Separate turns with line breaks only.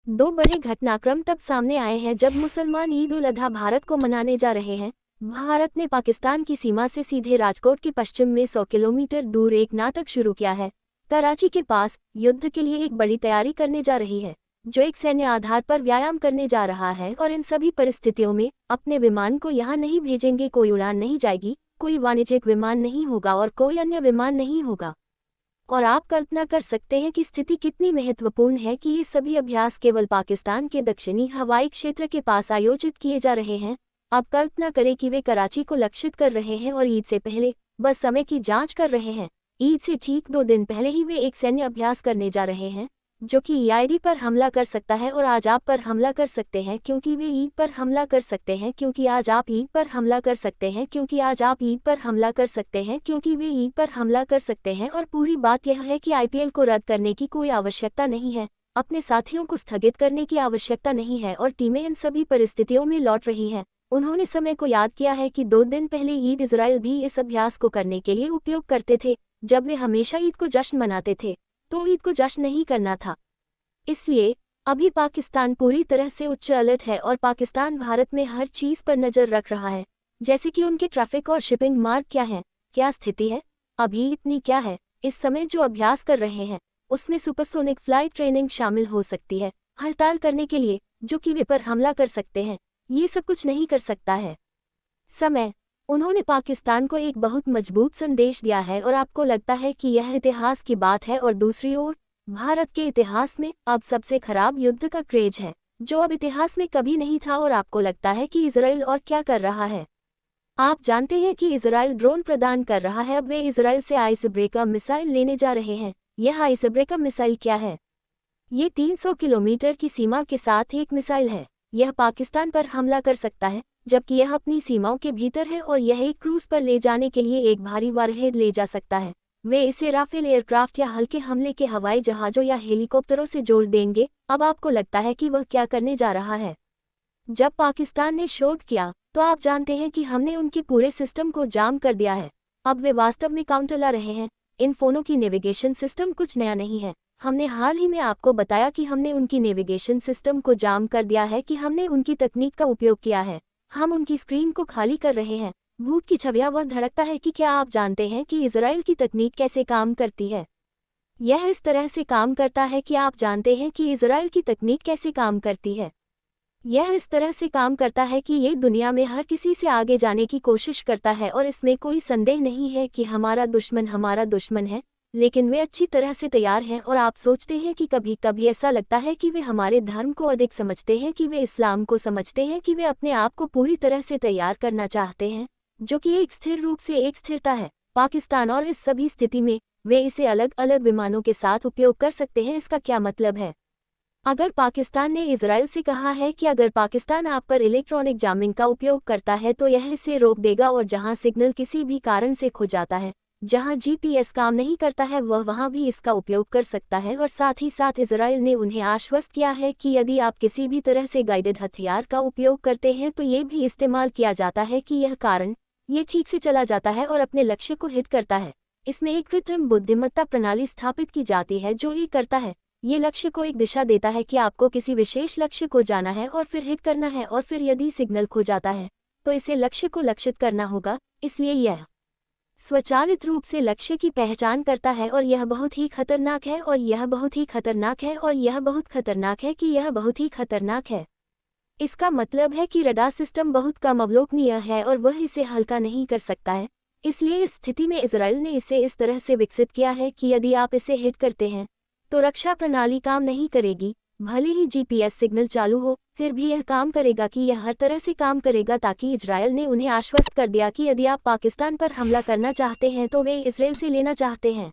दो बड़े घटनाक्रम तब सामने आए हैं जब मुसलमान ईद उल अधा भारत को मनाने जा रहे हैं। भारत ने पाकिस्तान की सीमा से सीधे राजकोट के पश्चिम में 100 किलोमीटर दूर एक नाटक शुरू किया है। कराची के पास युद्ध के लिए एक बड़ी तैयारी करने जा रही है, जो एक सैन्य आधार पर व्यायाम करने जा रहा है। और इन सभी परिस्थितियों में अपने विमान को यहाँ नहीं भेजेंगे, कोई उड़ान नहीं जाएगी, कोई वाणिज्यिक विमान नहीं होगा और कोई अन्य विमान नहीं होगा। और आप कल्पना कर सकते हैं कि स्थिति कितनी महत्वपूर्ण है कि ये सभी अभ्यास केवल पाकिस्तान के दक्षिणी हवाई क्षेत्र के पास आयोजित किए जा रहे हैं। आप कल्पना करें कि वे कराची को लक्षित कर रहे हैं और ईद से पहले बस समय की जांच कर रहे हैं। ईद से ठीक 2 दिन पहले ही वे एक सैन्य अभ्यास करने जा रहे हैं, जो कि ईआईडी पर हमला कर सकता है और आज आप पर हमला कर सकते हैं क्योंकि वे ईद पर हमला कर सकते हैं, क्योंकि आज आप ईद पर हमला कर सकते हैं, क्योंकि आज आप ईद पर हमला कर सकते हैं, क्योंकि वे ईद पर हमला कर सकते हैं। और पूरी बात यह है कि आईपीएल को रद्द करने की कोई आवश्यकता नहीं है, अपने साथियों को स्थगित करने की आवश्यकता नहीं है और टीमें इन सभी परिस्थितियों में लौट रही हैं। उन्होंने समय को याद किया है कि 2 दिन पहले ईद इजराइल भी इस अभ्यास को करने के लिए उपयोग करते थे। जब वे हमेशा ईद को जश्न मनाते थे तो ईद को जश्न नहीं करना था। इसलिए अभी पाकिस्तान पूरी तरह से उच्च अलर्ट है और पाकिस्तान भारत में हर चीज पर नजर रख रहा है, जैसे कि उनके ट्रैफिक और शिपिंग मार्ग क्या हैं, क्या स्थिति है अभी, इतनी क्या है। इस समय जो अभ्यास कर रहे हैं उसमें सुपरसोनिक फ्लाइट ट्रेनिंग शामिल हो सकती है, हड़ताल करने के लिए, जो कि वे पर हमला कर सकते हैं। ये सब कुछ नहीं कर सकता है समय। उन्होंने पाकिस्तान को एक बहुत मजबूत संदेश दिया है और आपको लगता है कि यह इतिहास की बात है। और दूसरी ओर भारत के इतिहास में अब सबसे खराब युद्ध का क्रेज है, जो अब इतिहास में कभी नहीं था। और आपको लगता है कि इजराइल और क्या कर रहा है। आप जानते हैं कि इजराइल ड्रोन प्रदान कर रहा है। अब वे इजराइल से आइस ब्रेकर मिसाइल लेने जा रहे हैं। यह आइस ब्रेकर मिसाइल क्या है? ये 300 किलोमीटर की सीमा के साथ एक मिसाइल है। यह पाकिस्तान पर हमला कर सकता है, जबकि यह अपनी सीमाओं के भीतर है और यह एक क्रूज पर ले जाने के लिए एक भारी वारहेड ले जा सकता है। वे इसे राफेल एयरक्राफ्ट या हल्के हमले के हवाई जहाज़ों या हेलीकॉप्टरों से जोड़ देंगे। अब आपको लगता है कि वह क्या करने जा रहा है? जब पाकिस्तान ने शोध किया तो आप जानते हैं कि हमने उनके पूरे सिस्टम को जाम कर दिया है। अब वे वास्तव में काउंटर ला रहे हैं। इन फ़ोनों की नेविगेशन सिस्टम कुछ नया नहीं है। हमने हाल ही में आपको बताया कि हमने उनकी नेविगेशन सिस्टम को जाम कर दिया है, कि हमने उनकी तकनीक का उपयोग किया है। हम उनकी स्क्रीन को खाली कर रहे हैं। भूख की छवियां वह धड़कता है कि क्या आप जानते हैं कि इजराइल की तकनीक कैसे काम करती है? यह इस तरह से काम करता है कि आप जानते हैं कि इजराइल की तकनीक कैसे काम करती है। यह इस तरह से काम करता है कि ये दुनिया में हर किसी से आगे जाने की कोशिश करता है और इसमें कोई संदेह नहीं है कि हमारा दुश्मन है, लेकिन वे अच्छी तरह से तैयार हैं। और आप सोचते हैं कि कभी कभी ऐसा लगता है कि वे हमारे धर्म को अधिक समझते हैं, कि वे इस्लाम को समझते हैं, कि वे अपने आप को पूरी तरह से तैयार करना चाहते हैं, जो कि एक स्थिर रूप से एक स्थिरता है पाकिस्तान। और इस सभी स्थिति में वे इसे अलग अलग विमानों के साथ उपयोग कर सकते हैं। इसका क्या मतलब है? अगर पाकिस्तान ने इजराइल से कहा है कि अगर पाकिस्तान आप पर इलेक्ट्रॉनिक जामिंग का उपयोग करता है तो यह इसे रोक देगा, और जहां सिग्नल किसी भी कारण से खो जाता है, जहां जीपीएस काम नहीं करता है, वह वहां भी इसका उपयोग कर सकता है। और साथ ही साथ इजराइल ने उन्हें आश्वस्त किया है कि यदि आप किसी भी तरह से गाइडेड हथियार का उपयोग करते हैं तो ये भी इस्तेमाल किया जाता है, कि यह कारण ये ठीक से चला जाता है और अपने लक्ष्य को हिट करता है। इसमें एक कृत्रिम बुद्धिमत्ता प्रणाली स्थापित की जाती है जो ये करता है। ये लक्ष्य को एक दिशा देता है कि आपको किसी विशेष लक्ष्य को जाना है और फिर हिट करना है, और फिर यदि सिग्नल खो जाता है तो इसे लक्ष्य को लक्षित करना होगा। इसलिए यह स्वचालित रूप से लक्ष्य की पहचान करता है। और यह बहुत ही खतरनाक है, और यह बहुत ही खतरनाक है, और यह बहुत खतरनाक है कि यह बहुत ही खतरनाक है। इसका मतलब है कि रडार सिस्टम बहुत कम अवलोकनीय है और वह इसे हल्का नहीं कर सकता है। इसलिए इस स्थिति में इजराइल ने इसे इस तरह से विकसित किया है कि यदि आप इसे हिट करते हैं तो रक्षा प्रणाली काम नहीं करेगी। भले ही जीपीएस सिग्नल चालू हो, फिर भी यह काम करेगा, कि यह हर तरह से काम करेगा, ताकि इजराइल ने उन्हें आश्वस्त कर दिया कि यदि आप पाकिस्तान पर हमला करना चाहते हैं तो वे इजराइल से लेना चाहते हैं।